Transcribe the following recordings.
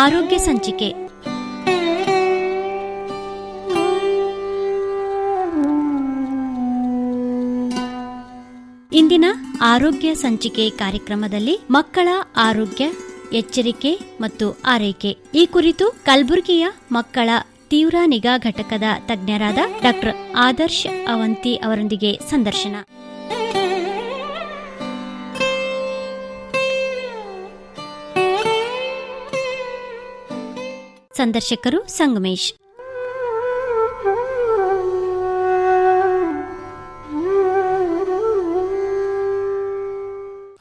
ಆರೋಗ್ಯ ಸಂಚಿಕೆ. ಇಂದಿನ ಆರೋಗ್ಯ ಸಂಚಿಕೆ ಕಾರ್ಯಕ್ರಮದಲ್ಲಿ ಮಕ್ಕಳ ಆರೋಗ್ಯ, ಎಚ್ಚರಿಕೆ ಮತ್ತು ಆರೈಕೆ ಈ ಕುರಿತು ಕಲಬುರಗಿಯ ಮಕ್ಕಳ ತೀವ್ರ ನಿಗಾ ಘಟಕದ ತಜ್ಞರಾದ ಡಾಕ್ಟರ್ ಆದರ್ಶ್ ಅವಂತಿ ಅವರೊಂದಿಗೆ ಸಂದರ್ಶನ. ಸಂದರ್ಶಕರು ಸಂಗಮೇಶ್.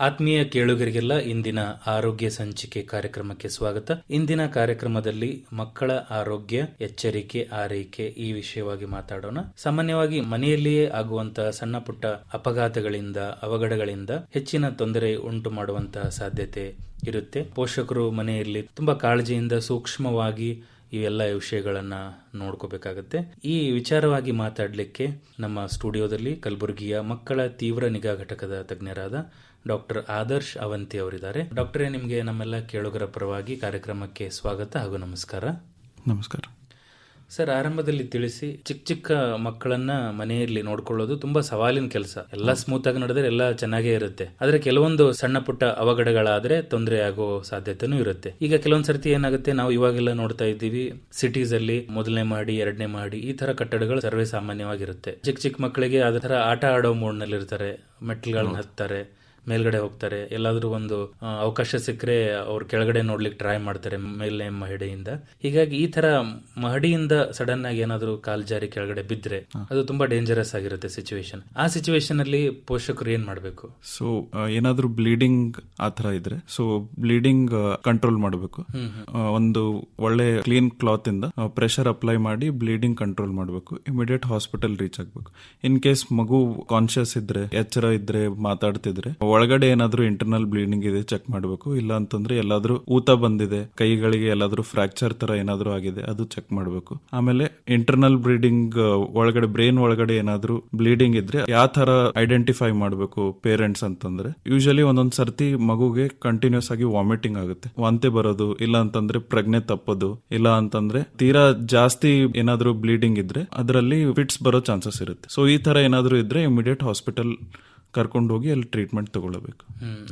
ಆತ್ಮೀಯ ಕೇಳುಗರಿಗೆಲ್ಲ ಇಂದಿನ ಆರೋಗ್ಯ ಸಂಚಿಕೆ ಕಾರ್ಯಕ್ರಮಕ್ಕೆ ಸ್ವಾಗತ. ಇಂದಿನ ಕಾರ್ಯಕ್ರಮದಲ್ಲಿ ಮಕ್ಕಳ ಆರೋಗ್ಯ, ಎಚ್ಚರಿಕೆ, ಆರೈಕೆ ಈ ವಿಷಯವಾಗಿ ಮಾತಾಡೋಣ. ಸಾಮಾನ್ಯವಾಗಿ ಮನೆಯಲ್ಲಿಯೇ ಆಗುವಂತಹ ಸಣ್ಣ ಪುಟ್ಟ ಅಪಘಾತಗಳಿಂದ, ಅವಘಡಗಳಿಂದ ಹೆಚ್ಚಿನ ತೊಂದರೆ ಉಂಟು ಮಾಡುವಂತಹ ಸಾಧ್ಯತೆ ಇರುತ್ತೆ. ಪೋಷಕರು ಮನೆಯಲ್ಲಿ ತುಂಬಾ ಕಾಳಜಿಯಿಂದ ಸೂಕ್ಷ್ಮವಾಗಿ ಇವೆಲ್ಲ ವಿಷಯಗಳನ್ನ ನೋಡ್ಕೋಬೇಕಾಗತ್ತೆ. ಈ ವಿಚಾರವಾಗಿ ಮಾತಾಡಲಿಕ್ಕೆ ನಮ್ಮ ಸ್ಟುಡಿಯೋದಲ್ಲಿ ಕಲಬುರಗಿಯ ಮಕ್ಕಳ ತೀವ್ರ ನಿಗಾ ಘಟಕದ ತಜ್ಞರಾದ ಡಾಕ್ಟರ್ ಆದರ್ಶ್ ಅವಂತಿ ಅವರಿದ್ದಾರೆ. ಡಾಕ್ಟರೇ, ನಿಮಗೆ ನಮ್ಮೆಲ್ಲ ಕೇಳುಗರ ಪರವಾಗಿ ಕಾರ್ಯಕ್ರಮಕ್ಕೆ ಸ್ವಾಗತ ಹಾಗೂ ನಮಸ್ಕಾರ. ನಮಸ್ಕಾರ ಸರ್, ಆರಂಭದಲ್ಲಿ ತಿಳಿಸಿ, ಚಿಕ್ಕ ಮಕ್ಕಳನ್ನ ಮನೆಯಲ್ಲಿ ನೋಡ್ಕೊಳ್ಳೋದು ತುಂಬಾ ಸವಾಲಿನ ಕೆಲಸ. ಎಲ್ಲ ಸ್ಮೂತ್ ಆಗಿ ನಡೆದ್ರೆ ಎಲ್ಲ ಚೆನ್ನಾಗೇ ಇರುತ್ತೆ. ಆದ್ರೆ ಕೆಲವೊಂದು ಸಣ್ಣ ಪುಟ್ಟ ಅವಘಡಗಳಾದ್ರೆ ತೊಂದರೆ ಆಗೋ ಸಾಧ್ಯತೆನೂ ಇರುತ್ತೆ. ಈಗ ಕೆಲವೊಂದ್ ಸರ್ತಿ ಏನಾಗುತ್ತೆ, ನಾವು ಇವಾಗೆಲ್ಲ ನೋಡ್ತಾ ಇದ್ದೀವಿ, ಸಿಟೀಸ್ ಅಲ್ಲಿ ಮೊದಲನೇ ಮಾಡಿ, ಎರಡನೇ ಮಾಡಿ ಈ ತರ ಕಟ್ಟಡಗಳು ಸರ್ವೇ ಸಾಮಾನ್ಯವಾಗಿರುತ್ತೆ. ಚಿಕ್ಕ ಮಕ್ಕಳಿಗೆ ಅದ ತರ ಆಟ ಆಡೋ ಮೂಡ್ ನಲ್ಲಿ ಇರ್ತಾರೆ, ಮೆಟ್ಲುಗಳನ್ನ ಹತ್ತಾರೆ, ಮೇಲ್ಗಡೆ ಹೋಗ್ತಾರೆ. ಎಲ್ಲಾದ್ರೂ ಒಂದು ಅವಕಾಶ ಸಿಕ್ಕರೆ ಅವ್ರು ಕೆಳಗಡೆ ನೋಡ್ಲಿಕ್ಕೆ ಟ್ರೈ ಮಾಡ್ತಾರೆ ಮೇಲ್ನೇ ಮಹಡಿಯಿಂದ. ಹೀಗಾಗಿ ಈ ತರ ಮಹಡಿಯಿಂದ ಸಡನ್ ಆಗಿ ಏನಾದ್ರು ಕಾಲ್ ಜಾರಿ ಕೆಳಗಡೆ ಬಿದ್ರೆ ಅದು ತುಂಬಾ ಡೇಂಜರಸ್ ಆಗಿರುತ್ತೆ ಸಿಚುವೇಶನ್. ಆ ಸಿಚುವೇಶನ್ ಅಲ್ಲಿ ಪೋಷಕರು ಏನ್ ಮಾಡ್ಬೇಕು? ಸೊ ಏನಾದ್ರೂ ಬ್ಲೀಡಿಂಗ್ ಆತರ ಇದ್ರೆ, ಸೊ ಬ್ಲೀಡಿಂಗ್ ಕಂಟ್ರೋಲ್ ಮಾಡಬೇಕು. ಒಂದು ಒಳ್ಳೆ ಕ್ಲೀನ್ ಕ್ಲಾತ್ ಇಂದ ಪ್ರೆಷರ್ ಅಪ್ಲೈ ಮಾಡಿ ಬ್ಲೀಡಿಂಗ್ ಕಂಟ್ರೋಲ್ ಮಾಡಬೇಕು. ಇಮಿಡಿಯೇಟ್ ಹಾಸ್ಪಿಟಲ್ ರೀಚ್ ಆಗ್ಬೇಕು. ಇನ್ ಕೇಸ್ ಮಗು ಕಾನ್ಶಿಯಸ್ ಇದ್ರೆ, ಎಚ್ಚರ ಇದ್ರೆ, ಮಾತಾಡ್ತಿದ್ರೆ, ಒಳಗಡೆ ಏನಾದ್ರೂ ಇಂಟರ್ನಲ್ ಬ್ಲೀಡಿಂಗ್ ಇದೆ ಚೆಕ್ ಮಾಡಬೇಕು. ಇಲ್ಲ ಅಂತಂದ್ರೆ ಎಲ್ಲಾದ್ರೂ ಊತ ಬಂದಿದೆ, ಕೈಗಳಿಗೆ ಎಲ್ಲಾದ್ರೂ ಫ್ರಾಕ್ಚರ್ ತರ ಏನಾದ್ರೂ ಆಗಿದೆ, ಅದು ಚೆಕ್ ಮಾಡಬೇಕು. ಆಮೇಲೆ ಇಂಟರ್ನಲ್ ಬ್ಲೀಡಿಂಗ್ ಒಳಗಡೆ, ಬ್ರೈನ್ ಒಳಗಡೆ ಏನಾದ್ರೂ ಬ್ಲೀಡಿಂಗ್ ಇದ್ರೆ ಯಾವ ತರ ಐಡೆಂಟಿಫೈ ಮಾಡಬೇಕು ಪೇರೆಂಟ್ಸ್ ಅಂತಂದ್ರೆ, ಯೂಶಲಿ ಒಂದೊಂದ್ ಸರ್ತಿ ಮಗುಗೆ ಕಂಟಿನ್ಯೂಸ್ ಆಗಿ ವಾಮಿಟಿಂಗ್ ಆಗುತ್ತೆ, ವಾಂತಿ ಬರೋದು, ಇಲ್ಲ ಅಂತಂದ್ರೆ ಪ್ರಜ್ಞೆ ತಪ್ಪೋದು, ಇಲ್ಲ ಅಂತಂದ್ರೆ ತೀರಾ ಜಾಸ್ತಿ ಏನಾದ್ರೂ ಬ್ಲೀಡಿಂಗ್ ಇದ್ರೆ ಅದರಲ್ಲಿ ಫಿಟ್ಸ್ ಬರೋ ಚಾನ್ಸಸ್ ಇರುತ್ತೆ. ಸೊ ಈ ತರ ಏನಾದ್ರೂ ಇದ್ರೆ ಇಮಿಡಿಯೇಟ್ ಹಾಸ್ಪಿಟಲ್ ಕರ್ಕೊಂಡು ಹೋಗಿ ಅಲ್ಲಿ ಟ್ರೀಟ್ಮೆಂಟ್ ತಗೊಳ್ಳಬೇಕು.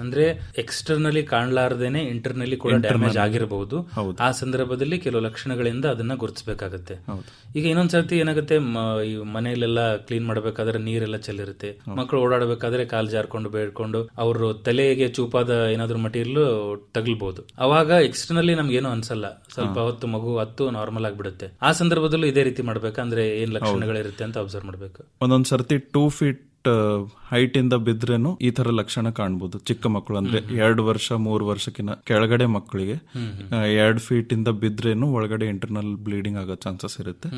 ಅಂದ್ರೆ ಎಕ್ಸ್ಟರ್ನಲಿ ಕಾಣಲಾರದೇನೆ ಇಂಟರ್ನಲಿ ಕೂಡ ಡ್ಯಾಮೇಜ್ ಆಗಿರಬಹುದು. ಆ ಸಂದರ್ಭದಲ್ಲಿ ಕೆಲವು ಲಕ್ಷಣಗಳಿಂದ ಅದನ್ನ ಗುರುತಿಸಬೇಕಾಗುತ್ತೆ. ಈಗ ಇನ್ನೊಂದ್ಸರ್ತಿ ಏನಾಗುತ್ತೆ, ಮನೆಯಲ್ಲೆಲ್ಲ ಕ್ಲೀನ್ ಮಾಡಬೇಕಾದ್ರೆ ನೀರೆಲ್ಲ ಚೆಲ್ಲಿರುತ್ತೆ, ಮಕ್ಕಳು ಓಡಾಡಬೇಕಾದ್ರೆ ಕಾಲ್ ಜಾರ್ಕೊಂಡು ಬೇಡ್ಕೊಂಡು ಅವರು ತಲೆಗೆ ಚೂಪಾದ ಏನಾದ್ರು ಮಟೀರಿಯಲ್ ತಗಲ್ಬಹುದು. ಅವಾಗ ಎಕ್ಸ್ಟರ್ನಲಿ ನಮ್ಗೇನು ಅನ್ಸಲ್ಲ, ಸ್ವಲ್ಪ ಹೊತ್ತು ಮಗು ಹತ್ತು ನಾರ್ಮಲ್ ಆಗಿಬಿಡುತ್ತೆ. ಆ ಸಂದರ್ಭದಲ್ಲೂ ಇದೇ ರೀತಿ ಮಾಡ್ಬೇಕಂದ್ರೆ ಏನ್ ಲಕ್ಷಣಗಳಿರುತ್ತೆ ಅಂತ ಅಬ್ಸರ್ವ್ ಮಾಡ್ಬೇಕು. ಒಂದೊಂದ್ ಸರ್ತಿ 2 feet ಹೈಟ್ ಇಂದ ಬಿದ್ರೇನು ಈ ತರ ಲಕ್ಷಣ ಕಾಣಬಹುದು. ಚಿಕ್ಕ ಮಕ್ಕಳು ಅಂದ್ರೆ 2 ವರ್ಷ 3 ವರ್ಷಕ್ಕಿಂತ ಕೆಳಗಡೆ ಮಕ್ಕಳಿಗೆ 2 feet ಇಂದ ಬಿದ್ರೇನು ಒಳಗಡೆ ಇಂಟರ್ನಲ್ ಬ್ಲೀಡಿಂಗ್ ಆಗೋ ಚಾನ್ಸಸ್ ಇರುತ್ತೆ.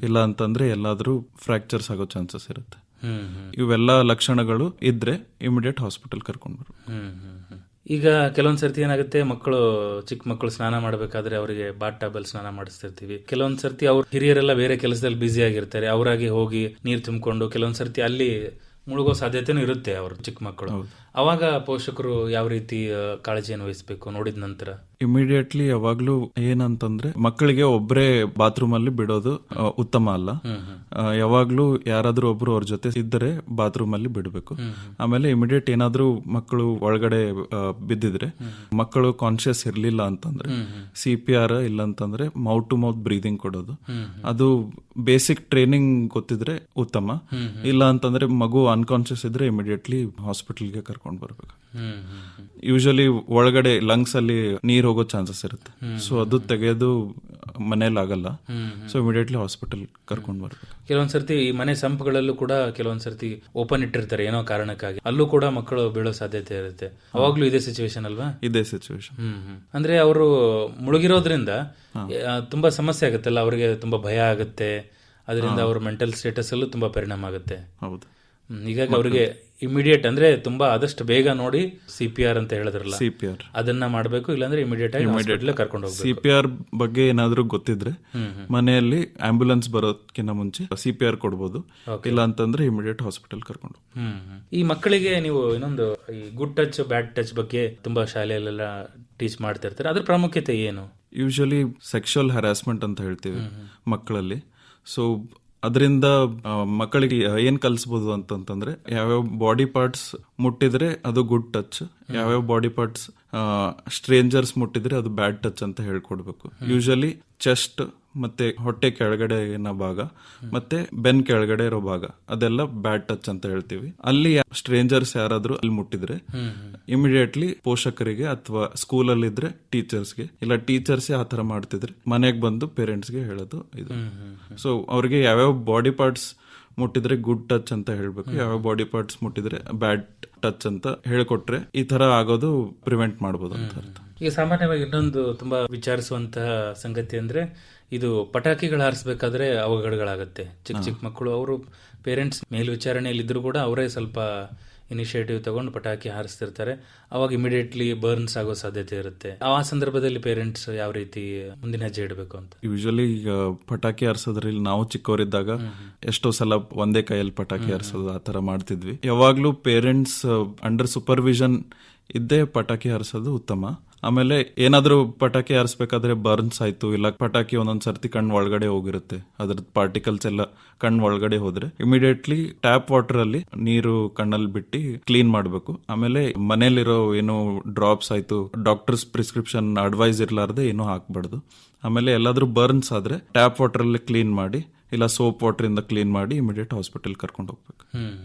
ಇಲ್ಲ ಅಂತಂದ್ರೆ ಎಲ್ಲಾದ್ರೂ ಫ್ರಾಕ್ಚರ್ಸ್ ಆಗೋ ಚಾನ್ಸಸ್ ಇರುತ್ತೆ. ಇವೆಲ್ಲ ಲಕ್ಷಣಗಳು ಇದ್ರೆ ಇಮಿಡಿಯೇಟ್ ಹಾಸ್ಪಿಟಲ್ ಕರ್ಕೊಂಡು ಬರು. ಈಗ ಕೆಲವೊಂದ್ ಸರ್ತಿ ಏನಾಗುತ್ತೆ, ಚಿಕ್ಕ ಮಕ್ಕಳು ಸ್ನಾನ ಮಾಡಬೇಕಾದ್ರೆ ಅವರಿಗೆ ಬಾತ್ ಟಬಲ್ ಸ್ನಾನ ಮಾಡಿಸ್ತಿರ್ತೀವಿ. ಕೆಲವೊಂದ್ ಸರ್ತಿ ಅವ್ರ ಹಿರಿಯರೆಲ್ಲ ಬೇರೆ ಕೆಲಸದಲ್ಲಿ ಬ್ಯುಸಿ ಆಗಿರ್ತಾರೆ, ಅವರಾಗಿ ಹೋಗಿ ನೀರ್ ತುಂಬಿಕೊಂಡು ಕೆಲವೊಂದ್ ಸರ್ತಿ ಅಲ್ಲಿ ಮುಳುಗೋ ಸಾಧ್ಯತೆನೂ ಇರುತ್ತೆ ಅವರು ಚಿಕ್ಕ ಮಕ್ಕಳು. ಅವಾಗ ಪೋಷಕರು ಯಾವ ರೀತಿ ಕಾಳಜಿಯನ್ನು ವಹಿಸಬೇಕು ನೋಡಿದ ನಂತರ? ಇಮಿಡಿಯೇಟ್ಲಿ ಯಾವಾಗ್ಲೂ ಏನಂತಂದ್ರೆ, ಮಕ್ಕಳಿಗೆ ಒಬ್ಬರೇ ಬಾತ್ರೂಮ್ ಅಲ್ಲಿ ಬಿಡೋದು ಉತ್ತಮ ಅಲ್ಲ. ಯಾವಾಗ್ಲೂ ಯಾರಾದ್ರೂ ಒಬ್ರು ಅವ್ರ ಜೊತೆ ಇದ್ದರೆ ಬಾತ್ರೂಮ್ ಅಲ್ಲಿ ಬಿಡಬೇಕು. ಆಮೇಲೆ ಇಮಿಡಿಯೇಟ್ ಏನಾದ್ರೂ ಮಕ್ಕಳು ಒಳಗಡೆ ಬಿದ್ದಿದ್ರೆ, ಮಕ್ಕಳು ಕಾನ್ಶಿಯಸ್ ಇರ್ಲಿಲ್ಲ ಅಂತಂದ್ರೆ CPR ಇಲ್ಲ ಅಂತಂದ್ರೆ ಮೌತ್ ಟು ಮೌತ್ ಬ್ರೀದಿಂಗ್ ಕೊಡೋದು. ಅದು ಬೇಸಿಕ್ ಟ್ರೈನಿಂಗ್ ಗೊತ್ತಿದ್ರೆ ಉತ್ತಮ. ಇಲ್ಲ ಅಂತಂದ್ರೆ ಮಗು ಅನ್ಕಾನ್ಶಿಯಸ್ ಇದ್ರೆ ಇಮಿಡಿಯೇಟ್ಲಿ ಹಾಸ್ಪಿಟಲ್ಗೆ ಕರ್ಕೊಂಡು ಬರ್ಬೇಕು. ಯೂಶಲಿ ಒಳಗಡೆ ಲಂಗ್ಸ್ ಅಲ್ಲಿ ನೀರ್ ಹೋಗೋ ಚಾನ್ಸಸ್ ಇರುತ್ತೆ. ಸೊ ಅದು ತೆಗೆಯೋದು ಮನೇಲಿ ಆಗಲ್ಲ. ಸೊ ಇಮಿಡಿಯೇಟ್ಲಿ ಹಾಸ್ಪಿಟಲ್ ಕರ್ಕೊಂಡು ಬರ್ಬೇಕು. ಕೆಲವೊಂದ್ಸರ್ತಿ ಈ ಮನೆ ಸಂಪ್ಗಳಲ್ಲೂ ಕೂಡ ಕೆಲವೊಂದ್ಸರ್ತಿ ಓಪನ್ ಇಟ್ಟಿರ್ತಾರೆ ಏನೋ ಕಾರಣಕ್ಕಾಗಿ, ಅಲ್ಲೂ ಕೂಡ ಮಕ್ಕಳು ಬೀಳೋ ಸಾಧ್ಯತೆ ಇರುತ್ತೆ. ಅವಾಗ್ಲೂ ಇದೇ ಸಿಚುವೇಶನ್ ಅಲ್ವಾ? ಇದೇ ಸಿಚುವೇಶನ್. ಅಂದ್ರೆ ಅವರು ಮುಳುಗಿರೋದ್ರಿಂದ ತುಂಬಾ ಸಮಸ್ಯೆ ಆಗುತ್ತಲ್ಲ, ಅವರಿಗೆ ತುಂಬಾ ಭಯ ಆಗುತ್ತೆ. ಅದರಿಂದ ಅವ್ರ ಮೆಂಟಲ್ ಸ್ಟೇಟಸ್ ಅಲ್ಲೂ ತುಂಬಾ ಪರಿಣಾಮ ಆಗುತ್ತೆ. ಹೌದು. ಹೀಗಾಗಿ ಅವರಿಗೆ ಇಮಿಡಿಯೇಟ್ ಅಂದ್ರೆ ತುಂಬಾ ಆದಷ್ಟು ಬೇಗ ನೋಡಿ CPR ಅಂತ ಹೇಳಿದ್ರಲ್ಲ, CPR ಅದನ್ನ ಮಾಡಬೇಕು. ಇಲ್ಲಾಂದ್ರೆ ಇಮಿಡಿಯೇಟ್ ಆಗಿ ಕರ್ಕೊಂಡು ಹೋಗ್ಬೇಕು. CPR ಬಗ್ಗೆ ಏನಾದ್ರೂ ಗೊತ್ತಿದ್ರೆ ಮನೆಯಲ್ಲಿ ಆಂಬ್ಯುಲೆನ್ಸ್ ಬರೋದಕ್ಕಿಂತ ಮುಂಚೆ CPR ಕೊಡ್ಬೋದು. ಇಲ್ಲ ಅಂತಂದ್ರೆ ಇಮಿಡಿಯೇಟ್ ಹಾಸ್ಪಿಟಲ್ ಕರ್ಕೊಂಡು. ಈ ಮಕ್ಕಳಿಗೆ ನೀವು ಇನ್ನೊಂದು ಈ ಗುಡ್ ಟಚ್ ಬ್ಯಾಡ್ ಟಚ್ ಬಗ್ಗೆ ತುಂಬಾ ಶಾಲೆಯಲ್ಲೆಲ್ಲ ಟೀಚ್ ಮಾಡ್ತಿರ್ತಾರೆ. ಅದ್ರ ಪ್ರಾಮುಖ್ಯತೆ ಏನು? ಯೂಶಲಿ ಸೆಕ್ಷುವಲ್ ಹರಾಸ್ಮೆಂಟ್ ಅಂತ ಹೇಳ್ತೀವಿ ಮಕ್ಕಳಲ್ಲಿ. ಸೊ ಅದರಿಂದ ಮಕ್ಕಳಿಗೆ ಏನ್ ಕಲಿಸಬಹುದು ಅಂತಂತಂದ್ರೆ, ಯಾವ್ಯಾವ ಬಾಡಿ ಪಾರ್ಟ್ಸ್ ಮುಟ್ಟಿದ್ರೆ ಅದು ಗುಡ್ ಟಚ್, ಯಾವ್ಯಾವ ಬಾಡಿ ಪಾರ್ಟ್ಸ್ ಸ್ಟ್ರೇಂಜರ್ಸ್ ಮುಟ್ಟಿದ್ರೆ ಅದು ಬ್ಯಾಡ್ ಟಚ್ ಅಂತ ಹೇಳ್ಕೊಡ್ಬೇಕು. ಯೂಶಲಿ ಚೆಸ್ಟ್ ಮತ್ತೆ ಹೊಟ್ಟೆ ಕೆಳಗಡೆನ ಭಾಗ ಮತ್ತೆ ಬೆನ್ ಕೆಳಗಡೆ ಇರೋ ಭಾಗ ಅದೆಲ್ಲ ಬ್ಯಾಡ್ ಟಚ್ ಅಂತ ಹೇಳ್ತೀವಿ. ಅಲ್ಲಿ ಸ್ಟ್ರೇಂಜರ್ಸ್ ಯಾರಾದ್ರೂ ಅಲ್ಲಿ ಮುಟ್ಟಿದ್ರೆ ಇಮಿಡಿಯೇಟ್ಲಿ ಪೋಷಕರಿಗೆ ಅಥವಾ ಸ್ಕೂಲಲ್ಲಿ ಇದ್ರೆ ಟೀಚರ್ಸ್ಗೆ, ಇಲ್ಲ ಟೀಚರ್ಸ್ ಆ ತರ ಮಾಡ್ತಿದ್ರೆ ಮನೆಗೆ ಬಂದು ಪೇರೆಂಟ್ಸ್ಗೆ ಹೇಳೋದು ಇದು. ಸೊ ಅವ್ರಿಗೆ ಯಾವ್ಯಾವ ಬಾಡಿ ಪಾರ್ಟ್ಸ್ ಮುಟ್ಟಿದ್ರೆ ಗುಡ್ ಟಚ್ ಅಂತ ಹೇಳ್ಬೇಕು, ಯಾವ್ಯಾವ ಬಾಡಿ ಪಾರ್ಟ್ಸ್ ಮುಟ್ಟಿದ್ರೆ ಬ್ಯಾಡ್ ಟಚ್ ಅಂತ ಹೇಳ್ಕೊಟ್ರೆ ಈ ತರ ಆಗೋದು ಪ್ರಿವೆಂಟ್ ಮಾಡಬಹುದು ಅಂತ ಅರ್ಥ. ಈಗ ಸಾಮಾನ್ಯವಾಗಿ ಇನ್ನೊಂದು ತುಂಬಾ ವಿಚಾರಿಸುವಂತಹ ಸಂಗತಿ ಅಂದ್ರೆ, ಇದು ಪಟಾಕಿಗಳು ಹಾರಿಸಬೇಕಾದ್ರೆ ಅವಘಡಗಳಾಗತ್ತೆ. ಚಿಕ್ಕ ಚಿಕ್ಕ ಮಕ್ಕಳು ಅವರು ಪೇರೆಂಟ್ಸ್ ಮೇಲ್ವಿಚಾರಣೆಯಲ್ಲಿ ಇದ್ರೂ ಕೂಡ ಅವರೇ ಸ್ವಲ್ಪ ಇನಿಷಿಯೇಟಿವ್ ತಗೊಂಡು ಪಟಾಕಿ ಹಾರಿಸ್ತಿರ್ತಾರೆ. ಅವಾಗ ಇಮಿಡಿಯೇಟ್ಲಿ ಬರ್ನ್ಸ್ ಆಗೋ ಸಾಧ್ಯತೆ ಇರುತ್ತೆ. ಆ ಸಂದರ್ಭದಲ್ಲಿ ಪೇರೆಂಟ್ಸ್ ಯಾವ ರೀತಿ ಮುಂದಿನ ಹೆಜ್ಜೆ ಇಡಬೇಕು ಅಂತ? ಯೂಶಲಿ ಈಗ ಪಟಾಕಿ ಹಾರಿಸೋದ್ರಲ್ಲಿ ನಾವು ಚಿಕ್ಕವರಿದ್ದಾಗ ಎಷ್ಟೋ ಸಲ ಒಂದೇ ಕೈಯಲ್ಲಿ ಪಟಾಕಿ ಹಾರಿಸೋದು ಆ ತರ ಮಾಡ್ತಿದ್ವಿ. ಯಾವಾಗ್ಲೂ ಪೇರೆಂಟ್ಸ್ ಅಂಡರ್ ಸೂಪರ್ವಿಷನ್ ಇದ್ದೇ ಪಟಾಕಿ ಹಾರಿಸೋದು ಉತ್ತಮ. ಆಮೇಲೆ ಏನಾದ್ರೂ ಪಟಾಕಿ ಹಾರಿಸ್ಬೇಕಾದ್ರೆ ಬರ್ನ್ಸ್ ಆಯ್ತು, ಇಲ್ಲ ಪಟಾಕಿ ಒಂದೊಂದ್ ಸರ್ತಿ ಕಣ್ಣು ಒಳಗಡೆ ಹೋಗಿರುತ್ತೆ, ಅದ್ರದ್ದು ಪಾರ್ಟಿಕಲ್ಸ್ ಎಲ್ಲ ಕಣ್ಣು ಒಳಗಡೆ ಹೋದ್ರೆ ಇಮಿಡಿಯೇಟ್ಲಿ ಟ್ಯಾಪ್ ವಾಟರ್ ಅಲ್ಲಿ ನೀರು ಕಣ್ಣಲ್ಲಿ ಬಿಟ್ಟು ಕ್ಲೀನ್ ಮಾಡಬೇಕು. ಆಮೇಲೆ ಮನೇಲಿರೋ ಏನು ಡ್ರಾಪ್ಸ್ ಆಯ್ತು, ಡಾಕ್ಟರ್ಸ್ ಪ್ರಿಸ್ಕ್ರಿಪ್ಷನ್ ಅಡ್ವೈಸ್ ಇರ್ಲಾರ್ದೆ ಏನೂ ಹಾಕ್ಬಾರ್ದು. ಆಮೇಲೆ ಎಲ್ಲಾದ್ರೂ ಬರ್ನ್ಸ್ ಆದ್ರೆ ಟ್ಯಾಪ್ ವಾಟರ್ ಅಲ್ಲಿ ಕ್ಲೀನ್ ಮಾಡಿ, ಇಲ್ಲ ಸೋಪ್ ವಾಟರ್ ಇಂದ ಕ್ಲೀನ್ ಮಾಡಿ ಇಮಿಡಿಯೇಟ್ ಹಾಸ್ಪಿಟಲ್ ಕರ್ಕೊಂಡು ಹೋಗ್ಬೇಕು.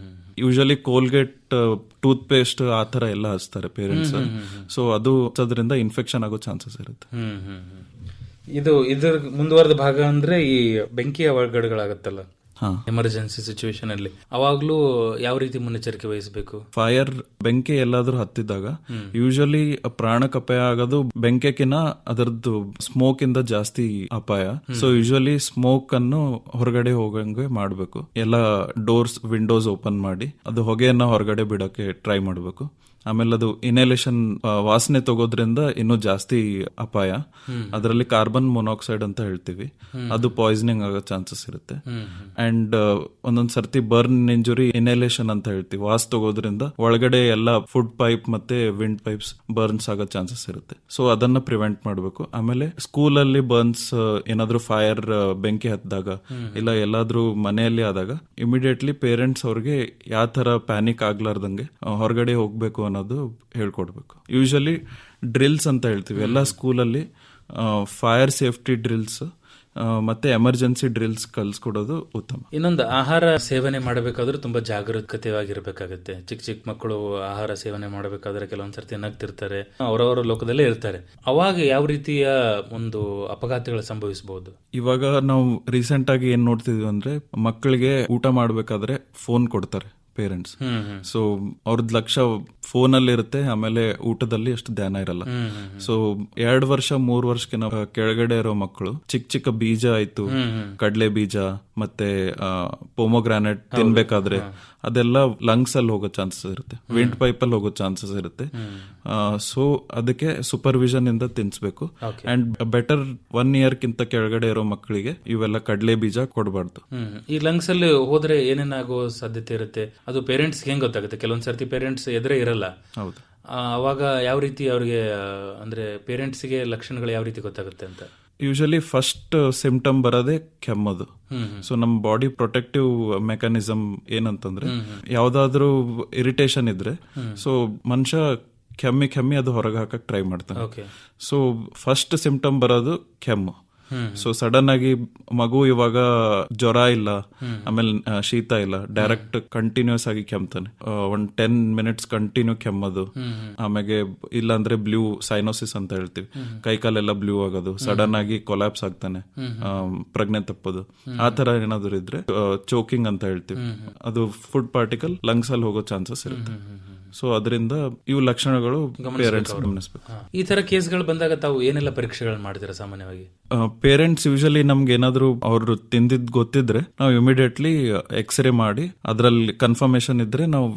ಯೂಶಲಿ ಕೋಲ್ಗೇಟ್ ಟೂತ್ ಪೇಸ್ಟ್ ಆ ತರ ಎಲ್ಲ ಹಚ್ತಾರೆ ಪೇರೆಂಟ್ಸ್. ಸೊ ಅದು ಅದರಿಂದ ಇನ್ಫೆಕ್ಷನ್ ಆಗೋ ಚಾನ್ಸಸ್ ಇರುತ್ತೆ. ಇದ್ರ ಮುಂದುವರೆದ ಭಾಗ ಅಂದ್ರೆ ಈ ಬೆಂಕಿ ಅವಘಡಗಳಾಗತ್ತಲ್ಲ, ಎಮರ್ಜೆನ್ಸಿ ಸಿಚುವೇಶನ್ ಅಲ್ಲಿ ಅವಾಗ್ಲೂ ಯಾವ ರೀತಿ ಮುನ್ನೆಚ್ಚರಿಕೆ ವಹಿಸಬೇಕು? ಫೈರ್ ಬೆಂಕಿ ಎಲ್ಲಾದ್ರೂ ಹತ್ತಿದಾಗ ಯೂಶಲಿ ಪ್ರಾಣಕ್ಕೆ ಅಪಾಯ ಆಗೋದು ಬೆಂಕಿಕಿನ ಅದರದ್ದು ಸ್ಮೋಕ್ ಇಂದ ಜಾಸ್ತಿ ಅಪಾಯ. ಸೊ ಯೂಶಲಿ ಸ್ಮೋಕ್ ಅನ್ನು ಹೊರಗಡೆ ಹೋಗಂಗೆ ಮಾಡ್ಬೇಕು. ಎಲ್ಲ ಡೋರ್ಸ್ ವಿಂಡೋಸ್ ಓಪನ್ ಮಾಡಿ ಅದು ಹೊಗೆಯನ್ನ ಹೊರಗಡೆ ಬಿಡೋಕೆ ಟ್ರೈ ಮಾಡ್ಬೇಕು. ಆಮೇಲೆ ಅದು ಇನ್ಹಲೇಷನ್ ವಾಸನೆ ತಗೋದ್ರಿಂದ ಇನ್ನೂ ಜಾಸ್ತಿ ಅಪಾಯ. ಅದರಲ್ಲಿ ಕಾರ್ಬನ್ ಮೊನಾಕ್ಸೈಡ್ ಅಂತ ಹೇಳ್ತೀವಿ, ಅದು ಪಾಯ್ಸನಿಂಗ್ ಆಗೋ ಚಾನ್ಸಸ್ ಇರುತ್ತೆ. ಅಂಡ್ ಒಂದೊಂದ್ ಸರ್ತಿ ಬರ್ನ್ ಇಂಜುರಿ ಇನ್ಹಲೇಷನ್ ಅಂತ ಹೇಳ್ತೀವಿ, ವಾಸ್ ತಗೋದ್ರಿಂದ ಒಳಗಡೆ ಎಲ್ಲ ಫುಡ್ ಪೈಪ್ ಮತ್ತೆ ವಿಂಡ್ ಪೈಪ್ಸ್ ಬರ್ನ್ಸ್ ಆಗೋ ಚಾನ್ಸಸ್ ಇರುತ್ತೆ. ಸೊ ಅದನ್ನ ಪ್ರಿವೆಂಟ್ ಮಾಡಬೇಕು. ಆಮೇಲೆ ಸ್ಕೂಲಲ್ಲಿ ಬರ್ನ್ಸ್ ಏನಾದ್ರೂ ಫೈರ್ ಬೆಂಕಿ ಹತ್ತಿದಾಗ ಇಲ್ಲ ಎಲ್ಲಾದ್ರೂ ಮನೆಯಲ್ಲಿ ಆದಾಗ ಇಮಿಡಿಯೇಟ್ಲಿ ಪೇರೆಂಟ್ಸ್ ಅವ್ರಿಗೆ ಯಾವ ತರ ಪ್ಯಾನಿಕ್ ಆಗ್ಲಾರ್ದಂಗೆ ಹೊರಗಡೆ ಹೋಗ್ಬೇಕು ಅನ್ನೋದು ಹೇಳ್ಕೊಡ್ಬೇಕು. ಯೂಶಲಿ ಡ್ರಿಲ್ಸ್ ಅಂತ ಹೇಳ್ತೀವಿ ಎಲ್ಲ ಸ್ಕೂಲಲ್ಲಿ, ಫೈರ್ ಸೇಫ್ಟಿ ಡ್ರಿಲ್ಸ್ ಮತ್ತೆ ಎಮರ್ಜೆನ್ಸಿ ಡ್ರಿಲ್ಸ್ ಕಲ್ಸ್ಕೊಡೋದು ಉತ್ತಮ. ಇನ್ನೊಂದು, ಆಹಾರ ಸೇವನೆ ಮಾಡಬೇಕಾದ್ರೂ ತುಂಬಾ ಜಾಗರೂಕತೆವಾಗಿರ್ಬೇಕಾಗತ್ತೆ. ಚಿಕ್ಕ ಚಿಕ್ಕ ಮಕ್ಕಳು ಆಹಾರ ಸೇವನೆ ಮಾಡಬೇಕಾದ್ರೆ ಕೆಲವೊಂದ್ಸರ್ತಿ ನಗ್ತಿರ್ತಾರೆ, ಅವರವರ ಲೋಕದಲ್ಲೇ ಇರ್ತಾರೆ. ಅವಾಗ ಯಾವ ರೀತಿಯ ಒಂದು ಅಪಘಾತಗಳು ಸಂಭವಿಸಬಹುದು? ಇವಾಗ ನಾವು ರೀಸೆಂಟ್ ಆಗಿ ಏನ್ ನೋಡ್ತಿದ್ವಿ ಅಂದ್ರೆ, ಮಕ್ಕಳಿಗೆ ಊಟ ಮಾಡ್ಬೇಕಾದ್ರೆ ಫೋನ್ ಕೊಡ್ತಾರೆ ಪೇರೆಂಟ್ಸ್. ಸೊ ಅವ್ರದ್ ಲಕ್ಷ್ಯ ಫೋನ್ ಅಲ್ಲಿ ಇರುತ್ತೆ, ಆಮೇಲೆ ಊಟದಲ್ಲಿ ಅಷ್ಟು ಧ್ಯಾನ ಇರಲ್ಲ. ಸೊ 2 ವರ್ಷ 3 ವರ್ಷಕ್ಕೆ ಕೆಳಗಡೆ ಇರೋ ಮಕ್ಕಳು ಚಿಕ್ಕ ಚಿಕ್ಕ ಬೀಜ ಆಯ್ತು, ಕಡಲೆ ಬೀಜ ಮತ್ತೆ ಪೊಮೊಗ್ರಾನೆಟ್ ತಿನ್ಬೇಕಾದ್ರೆ ಅದೆಲ್ಲ ಲಂಗ್ಸ್ ಅಲ್ಲಿ ಹೋಗೋ ಚಾನ್ಸಸ್ ಇರುತ್ತೆ, ವಿಂಡ್ ಪೈಪ್ ಅಲ್ಲಿ ಹೋಗೋ ಚಾನ್ಸಸ್ ಇರುತ್ತೆ. ಸೊ ಅದಕ್ಕೆ ಸೂಪರ್ವಿಷನ್ ಇಂದ ತಿನ್ಸ್ಬೇಕು. ಅಂಡ್ ಬೆಟರ್ 1 year ಕಿಂತ ಕೆಳಗಡೆ ಇರೋ ಮಕ್ಕಳಿಗೆ ಇವೆಲ್ಲ ಕಡಲೆ ಬೀಜ ಕೊಡಬಾರ್ದು. ಈ ಲಂಗ್ಸ್ ಅಲ್ಲಿ ಹೋದ್ರೆ ಏನೇನಾಗೋ ಸಾಧ್ಯತೆ ಇರುತ್ತೆ? ಅದು ಪೇರೆಂಟ್ಸ್ ಹೆಂಗ್ ಗೊತ್ತಾಗುತ್ತೆ? ಕೆಲವೊಂದ್ಸರ್ತಿ ಪೇರೆಂಟ್ಸ್ ಎದುರೇ ಇರಲ್ಲ. ಹೌದು. ಅವಾಗ ಯಾವ ರೀತಿ ಅವ್ರಿಗೆ, ಅಂದ್ರೆ ಪೇರೆಂಟ್ಸ್ಗೆ ಲಕ್ಷಣಗಳು ಯಾವ ರೀತಿ ಗೊತ್ತಾಗುತ್ತೆ ಅಂತ? ಯೂಶಲಿ ಫಸ್ಟ್ ಸಿಂಪ್ಟಮ್ ಬರೋದೇ ಕೆಮ್ಮೋದು. ಸೊ ನಮ್ ಬಾಡಿ ಪ್ರೊಟೆಕ್ಟಿವ್ ಮೆಕ್ಯಾನಿಸಮ್ ಏನಂತಂದ್ರೆ, ಯಾವ್ದಾದ್ರೂ ಇರಿಟೇಷನ್ ಇದ್ರೆ ಸೊ ಮನುಷ್ಯ ಕೆಮ್ಮಿ ಅದು ಹೊರಗೆ ಹಾಕಕ್ ಟ್ರೈ ಮಾಡ್ತಾನೆ. ಸೊ ಫಸ್ಟ್ ಸಿಂಪ್ಟಮ್ ಬರೋದು ಕೆಮ್ಮು. ಸೊ ಸಡನ್ ಆಗಿ ಮಗು ಇವಾಗ ಜ್ವರ ಇಲ್ಲ, ಆಮೇಲೆ ಶೀತ ಇಲ್ಲ, ಡೈರೆಕ್ಟ್ ಕಂಟಿನ್ಯೂಸ್ ಆಗಿ ಕೆಮ್ತಾನೆ, 10 minutes ಕಂಟಿನ್ಯೂ ಕೆಮ್ಮೋದು. ಆಮೇಲೆ ಇಲ್ಲ ಅಂದ್ರೆ ಬ್ಲೂ ಸೈನೋಸಿಸ್ ಅಂತ ಹೇಳ್ತೀವಿ, ಕೈಕಾಲೆಲ್ಲ ಬ್ಲೂ ಆಗೋದು, ಸಡನ್ ಆಗಿ ಕೊಲ್ಯಾಪ್ಸ್ ಆಗ್ತಾನೆ, ಪ್ರಜ್ಞೆ ತಪ್ಪೋದು. ಆ ತರ ಏನಾದ್ರು ಇದ್ರೆ ಚೋಕಿಂಗ್ ಅಂತ ಹೇಳ್ತೀವಿ, ಅದು ಫುಡ್ ಪಾರ್ಟಿಕಲ್ ಲಂಗ್ಸ್ ಅಲ್ಲಿ ಹೋಗೋ ಚಾನ್ಸಸ್ ಇರುತ್ತೆ. ಸೊ ಅದರಿಂದ ಇವು ಲಕ್ಷಣಗಳು ಪೇರೆಂಟ್ಸ್ ಗಮನಿಸಬೇಕು. ಈ ತರ ಕೇಸ್ಗಳು ಬಂದಾಗ ತಾವು ಏನೆಲ್ಲ ಪರೀಕ್ಷೆಗಳು ಮಾಡ್ತೀರಾ ಸಾಮಾನ್ಯವಾಗಿ? ಪೇರೆಂಟ್ಸ್ ಯೂಶಲಿ ನಮ್ಗೆ ಏನಾದ್ರು ಅವ್ರು ತಿಂದಿದ್ ಗೊತ್ತಿದ್ರೆ ನಾವು ಇಮಿಡಿಯೇಟ್ಲಿ ಎಕ್ಸ್ರೇ ಮಾಡಿ ಅದ್ರಲ್ಲಿ ಕನ್ಫರ್ಮೇಶನ್ ಇದ್ರೆ ನಾವು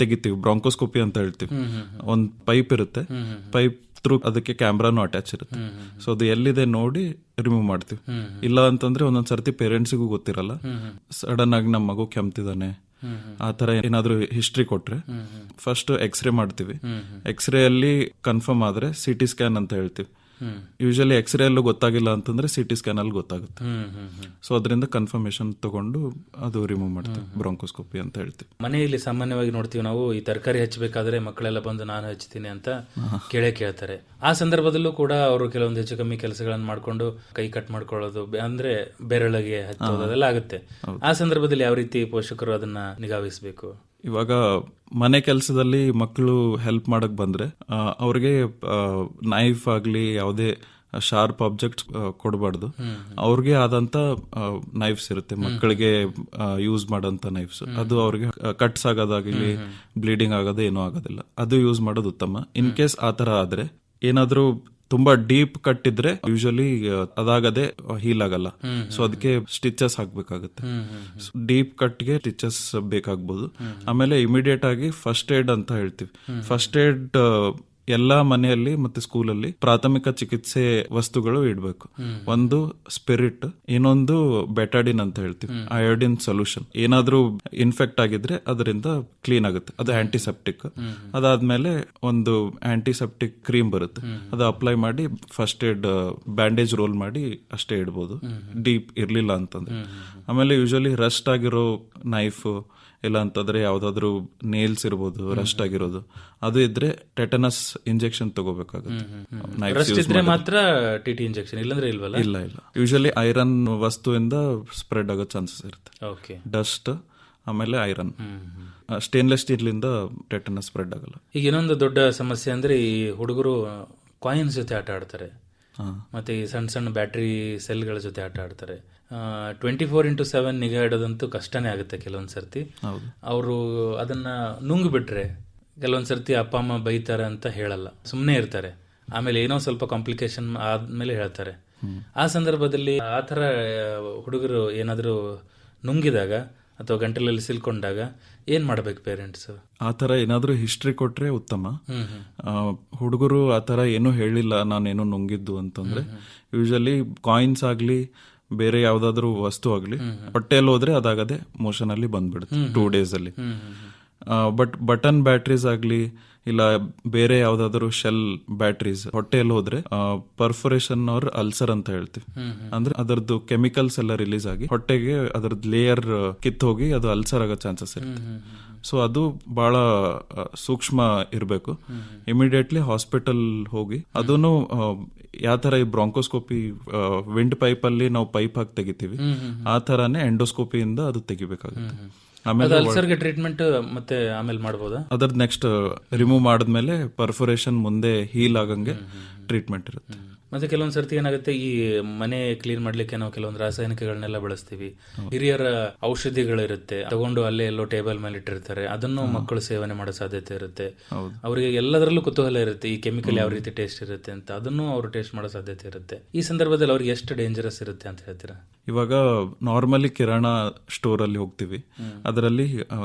ತೆಗಿತೀವಿ. ಬ್ರಾಂಕೋಸ್ಕೋಪಿ ಅಂತ ಹೇಳ್ತೀವಿ. ಒಂದ್ ಪೈಪ್ ಇರುತ್ತೆ, ಪೈಪ್ ಥ್ರೂ ಅದಕ್ಕೆ ಕ್ಯಾಮ್ರಾನು ಅಟ್ಯಾಚ್ ಇರುತ್ತೆ. ಸೊ ಅದು ಎಲ್ಲಿದೆ ನೋಡಿ ರಿಮೂವ್ ಮಾಡ್ತೀವಿ. ಇಲ್ಲ ಅಂತಂದ್ರೆ ಒಂದೊಂದ್ ಸರ್ತಿ ಪೇರೆಂಟ್ಸಿಗೂ ಗೊತ್ತಿರಲ್ಲ, ಸಡನ್ ಆಗಿ ನಮ್ಮ ಮಗು ಕೆಮ್ತಿದಾನೆ ಆ ತರ ಏನಾದ್ರು ಹಿಸ್ಟ್ರಿ ಕೊಟ್ರೆ ಫಸ್ಟ್ ಎಕ್ಸ್ರೇ ಮಾಡ್ತೀವಿ. ಎಕ್ಸ್ರೇ ಅಲ್ಲಿ ಕನ್ಫರ್ಮ್ ಆದ್ರೆ CT ಸ್ಕ್ಯಾನ್ ಅಂತ ಹೇಳ್ತೀವಿ, ಯೂಶಲಿ ಎಕ್ಸ್ರೇ ಅಲ್ಲೂ ಗೊತ್ತಾಗಿಲ್ಲ ಅಂತಂದ್ರೆ ಸಿಟಿ ಸ್ಕ್ಯಾನ್ ಅಲ್ಲಿ ಗೊತ್ತಾಗುತ್ತೆ. ಸೊ ಅದರಿಂದ ಕನ್ಫರ್ಮೇಶನ್ ತಗೊಂಡು ಅದು ರಿಮೂವ್ ಮಾಡ್ತೀವಿ, ಬ್ರಾಂಕೋಸ್ಕೋಪಿ ಅಂತ ಹೇಳ್ತೀವಿ. ಮನೆಯಲ್ಲಿ ಸಾಮಾನ್ಯವಾಗಿ ನೋಡ್ತೀವಿ ನಾವು, ಈ ತರಕಾರಿ ಹಚ್ಚಬೇಕಾದ್ರೆ ಮಕ್ಕಳೆಲ್ಲ ಬಂದು ನಾನು ಹಚ್ತೀನಿ ಅಂತ ಕೇಳ್ತಾರೆ. ಆ ಸಂದರ್ಭದಲ್ಲೂ ಕೂಡ ಅವರು ಕೆಲವೊಂದು ಹೆಚ್ಚು ಕಮ್ಮಿ ಕೆಲಸಗಳನ್ನು ಮಾಡ್ಕೊಂಡು ಕೈ ಕಟ್ ಮಾಡ್ಕೊಳ್ಳೋದು, ಅಂದ್ರೆ ಬೆರಳಿಗೆ ಹಚ್ಚೋದು ಅದೆಲ್ಲ ಆಗುತ್ತೆ. ಆ ಸಂದರ್ಭದಲ್ಲಿ ಯಾವ ರೀತಿ ಪೋಷಕರು ಅದನ್ನ ನಿಗಾವಹಿಸಬೇಕು? ಇವಾಗ ಮನೆ ಕೆಲಸದಲ್ಲಿ ಮಕ್ಕಳು ಹೆಲ್ಪ್ ಮಾಡಕ್ ಬಂದ್ರೆ ಅವ್ರಿಗೆ ನೈಫ್ ಆಗ್ಲಿ ಯಾವುದೇ ಶಾರ್ಪ್ ಆಬ್ಜೆಕ್ಟ್ಸ್ ಕೊಡಬಾರ್ದು. ಅವ್ರಿಗೆ ಆದಂತ ನೈಫ್ಸ್ ಇರುತ್ತೆ, ಮಕ್ಕಳಿಗೆ ಯೂಸ್ ಮಾಡೋಂತ ನೈಫ್ಸ್. ಅದು ಅವ್ರಿಗೆ ಕಟ್ಸ್ ಆಗೋದಾಗಲಿ ಬ್ಲೀಡಿಂಗ್ ಆಗೋದು ಏನೂ ಆಗೋದಿಲ್ಲ, ಅದು ಯೂಸ್ ಮಾಡೋದು ಉತ್ತಮ. ಇನ್ ಕೇಸ್ ಆತರ ಆದ್ರೆ ಏನಾದ್ರೂ ತುಂಬಾ ಡೀಪ್ ಕಟ್ ಇದ್ರೆ ಯೂಶಲಿ ಅದಾಗದೆ ಹೀಲ್ ಆಗಲ್ಲ. ಸೊ ಅದಕ್ಕೆ ಸ್ಟಿಚಸ್ ಹಾಕ್ಬೇಕಾಗುತ್ತೆ. ಡೀಪ್ ಕಟ್ಗೆ ಸ್ಟಿಚಸ್ ಬೇಕಾಗ್ಬೋದು. ಆಮೇಲೆ ಇಮಿಡಿಯೇಟ್ ಆಗಿ ಫಸ್ಟ್ ಏಡ್ ಅಂತ ಹೇಳ್ತೀವಿ. ಫಸ್ಟ್ ಏಡ್ ಎಲ್ಲಾ ಮನೆಯಲ್ಲಿ ಮತ್ತೆ ಸ್ಕೂಲಲ್ಲಿ ಪ್ರಾಥಮಿಕ ಚಿಕಿತ್ಸೆ ವಸ್ತುಗಳು ಇಡಬೇಕು. ಒಂದು ಸ್ಪಿರಿಟ್, ಇನ್ನೊಂದು ಬೆಟಾಡಿನ್ ಅಂತ ಹೇಳ್ತೀವಿ, ಅಯೋಡಿನ್ ಸೊಲ್ಯೂಷನ್. ಏನಾದ್ರೂ ಇನ್ಫೆಕ್ಟ್ ಆಗಿದ್ರೆ ಅದರಿಂದ ಕ್ಲೀನ್ ಆಗುತ್ತೆ, ಅದು ಆಂಟಿಸೆಪ್ಟಿಕ್. ಅದಾದ್ಮೇಲೆ ಒಂದು ಆಂಟಿಸೆಪ್ಟಿಕ್ ಕ್ರೀಮ್ ಬರುತ್ತೆ, ಅದು ಅಪ್ಲೈ ಮಾಡಿ ಫಸ್ಟ್ ಏಡ್ ಬ್ಯಾಂಡೇಜ್ ರೋಲ್ ಮಾಡಿ ಅಷ್ಟೇ ಇಡ್ಬೋದು, ಡೀಪ್ ಇರ್ಲಿಲ್ಲ ಅಂತಂದ್ರೆ. ಆಮೇಲೆ ಯೂಶಲಿ ರಸ್ಟ್ ಆಗಿರೋ ನೈಫ್ ಇಲ್ಲ ಅಂತಂದ್ರೆ ಯಾವ್ದಾದ್ರು ನೇಲ್ಸ್ ಇರ್ಬೋದು ರಸ್ಟ್ ಆಗಿರೋದು, ಅದು ಇದ್ರೆ ಟೆಟನಸ್ ಇಂಜೆಕ್ಷನ್ ತಗೋಬೇಕಾಗುತ್ತೆ. ಮಾತ್ರ ಟಿಟಿ ಇಂಜೆಕ್ಷನ್, ಇಲ್ಲಂದ್ರೆ ಇಲ್ವಲ್ಲ? ಇಲ್ಲ. ಯೂಶಲಿ ಐರನ್ ವಸ್ತುವಿಂದ ಸ್ಪ್ರೆಡ್ ಆಗೋ ಚಾನ್ಸಸ್ ಇರುತ್ತೆ. ಡಸ್ಟ್ ಆಮೇಲೆ ಐರನ್. ಸ್ಟೇನ್ಲೆಸ್ ಸ್ಟೀಲ್ ಇಂದ ಟೆಟನಸ್ ಸ್ಪ್ರೆಡ್ ಆಗಲ್ಲ. ಈಗ ಇನ್ನೊಂದು ದೊಡ್ಡ ಸಮಸ್ಯೆ ಅಂದ್ರೆ ಈ ಹುಡುಗರು ಕಾಯಿನ್ಸ್ ಜೊತೆ ಆಟ ಆಡ್ತಾರೆ, ಮತ್ತೆ ಈ ಸಣ್ಣ ಸಣ್ಣ ಬ್ಯಾಟ್ರಿ ಸೆಲ್ಗಳ ಜೊತೆ ಆಟ ಆಡ್ತಾರೆ. 24/7 ನಿಗಾ ಇಡೋದಂತೂ ಕಷ್ಟನೇ ಆಗುತ್ತೆ ಕೆಲವೊಂದ್ ಸರ್ತಿ. ಅವರು ಅದನ್ನ ನುಂಗ್ ಬಿಟ್ರೆ ಕೆಲವೊಂದ್ ಸರ್ತಿ ಅಪ್ಪ ಅಮ್ಮ ಬೈತಾರೆ ಅಂತ ಹೇಳಲ್ಲ, ಸುಮ್ಮನೆ ಇರ್ತಾರೆ. ಆಮೇಲೆ ಏನೋ ಸ್ವಲ್ಪ ಕಾಂಪ್ಲಿಕೇಶನ್ ಆದ್ಮೇಲೆ ಹೇಳ್ತಾರೆ. ಆ ಸಂದರ್ಭದಲ್ಲಿ ಆ ಥರ ಹುಡುಗರು ಏನಾದರೂ ನುಂಗಿದಾಗ ಅಥವಾ ಗಂಟಲಲ್ಲಿ ಸಿಲ್ಕೊಂಡಾಗ ಏನ್ ಮಾಡ್ಬೇಕು ಪೇರೆಂಟ್ಸ್? ಆ ತರ ಏನಾದ್ರೂ ಹಿಸ್ಟ್ರಿ ಕೊಟ್ರೆ ಉತ್ತಮ. ಹುಡುಗರು ಆ ತರ ಏನೂ ಹೇಳಿಲ್ಲ ನಾನೇನು ನುಂಗಿದ್ದು ಅಂತಂದ್ರೆ ಯೂಶಲಿ ಕಾಯಿನ್ಸ್ ಆಗ್ಲಿ ಬೇರೆ ಯಾವ್ದಾದ್ರು ವಸ್ತು ಆಗ್ಲಿ ಹೊಟ್ಟೆಯಲ್ಲಿ ಹೋದ್ರೆ ಅದಾಗದೆ ಮೋಷನ್ ಅಲ್ಲಿ ಬಂದ್ಬಿಡುತ್ತೆ 2 days ಅಲ್ಲಿ. ಬಟ್ ಬಟನ್ ಬ್ಯಾಟ್ರೀಸ್ ಆಗ್ಲಿ ಇಲ್ಲ ಬೇರೆ ಯಾವ್ದಾದ್ರು ಶೆಲ್ ಬ್ಯಾಟ್ರೀಸ್ ಹೊಟ್ಟೆಯಲ್ಲಿ ಹೋದ್ರೆ ಪರ್ಫೊರೇಷನ್ ಆರ್ ಅಲ್ಸರ್ ಅಂತ ಹೇಳ್ತೀವಿ. ಅಂದ್ರೆ ಅದರದ್ದು ಕೆಮಿಕಲ್ಸ್ ಎಲ್ಲ ರಿಲೀಸ್ ಆಗಿ ಹೊಟ್ಟೆಗೆ ಅದರದ್ದು ಲೇಯರ್ ಕಿತ್ ಹೋಗಿ ಅದು ಅಲ್ಸರ್ ಆಗೋ ಚಾನ್ಸಸ್ ಇರುತ್ತೆ. ಸೊ ಅದು ಬಹಳ ಸೂಕ್ಷ್ಮ ಇರಬೇಕು. ಇಮಿಡಿಯೇಟ್ಲಿ ಹಾಸ್ಪಿಟಲ್ ಹೋಗಿ ಅದನ್ನು ಯಾವ ತರ ಈ ಬ್ರಾಂಕೋಸ್ಕೋಪಿ ವಿಂಡ್ ಪೈಪ್ ಅಲ್ಲಿ ನಾವು ಪೈಪ್ ಹಾಕಿ ತೆಗಿತೀವಿ ಆ ತರಾನೇ ಎಂಡೋಸ್ಕೋಪಿಯಿಂದ ಅದು ತೆಗಿಬೇಕಾಗುತ್ತೆ. ಆಮೇಲೆ ಅಲ್ಸರ್ಗೆ ಟ್ರೀಟ್ಮೆಂಟ್ ಮತ್ತೆ ಆಮೇಲೆ ಮಾಡಬಹುದಾ? ಅದರ ನೆಕ್ಸ್ಟ್ ರಿಮೂವ್ ಮಾಡಿದ್ಮೇಲೆ ಪರ್ಫೊರೇಷನ್ ಮುಂದೆ ಹೀಲ್ ಆಗಂಗೆ ಟ್ರೀಟ್ಮೆಂಟ್ ಇರುತ್ತೆ. ಮತ್ತೆ ಕೆಲವೊಂದ್ ಸರ್ತಿ ಏನಾಗುತ್ತೆ, ಈ ಮನೆ ಕ್ಲೀನ್ ಮಾಡ್ಲಿಕ್ಕೆ ನಾವು ಕೆಲವೊಂದು ರಾಸಾಯನಿಕಗಳನ್ನೆಲ್ಲ ಬಳಸ್ತೀವಿ. ಹಿರಿಯರ ಔಷಧಿಗಳಿರುತ್ತೆ, ತಗೊಂಡು ಅಲ್ಲೇ ಎಲ್ಲೋ ಟೇಬಲ್ ಮೇಲೆ ಇಟ್ಟಿರ್ತಾರೆ, ಅದನ್ನು ಮಕ್ಕಳು ಸೇವನೆ ಮಾಡೋ ಸಾಧ್ಯತೆ ಇರುತ್ತೆ. ಅವರಿಗೆ ಎಲ್ಲದರಲ್ಲೂ ಕುತೂಹಲ ಇರುತ್ತೆ, ಈ ಕೆಮಿಕಲ್ ಯಾವ ರೀತಿ ಟೇಸ್ಟ್ ಇರುತ್ತೆ ಅಂತ, ಅದನ್ನು ಅವರು ಟೇಸ್ಟ್ ಮಾಡೋ ಸಾಧ್ಯತೆ ಇರುತ್ತೆ. ಈ ಸಂದರ್ಭದಲ್ಲಿ ಅವ್ರಿಗೆ ಎಷ್ಟು ಡೇಂಜರಸ್ ಇರುತ್ತೆ ಅಂತ ಹೇಳ್ತೀರಾ? ಇವಾಗ ನಾರ್ಮಲಿ ಕಿರಾಣಾ ಸ್ಟೋರ್ ಅಲ್ಲಿ ಹೋಗ್ತೀವಿ, ಅದರಲ್ಲಿ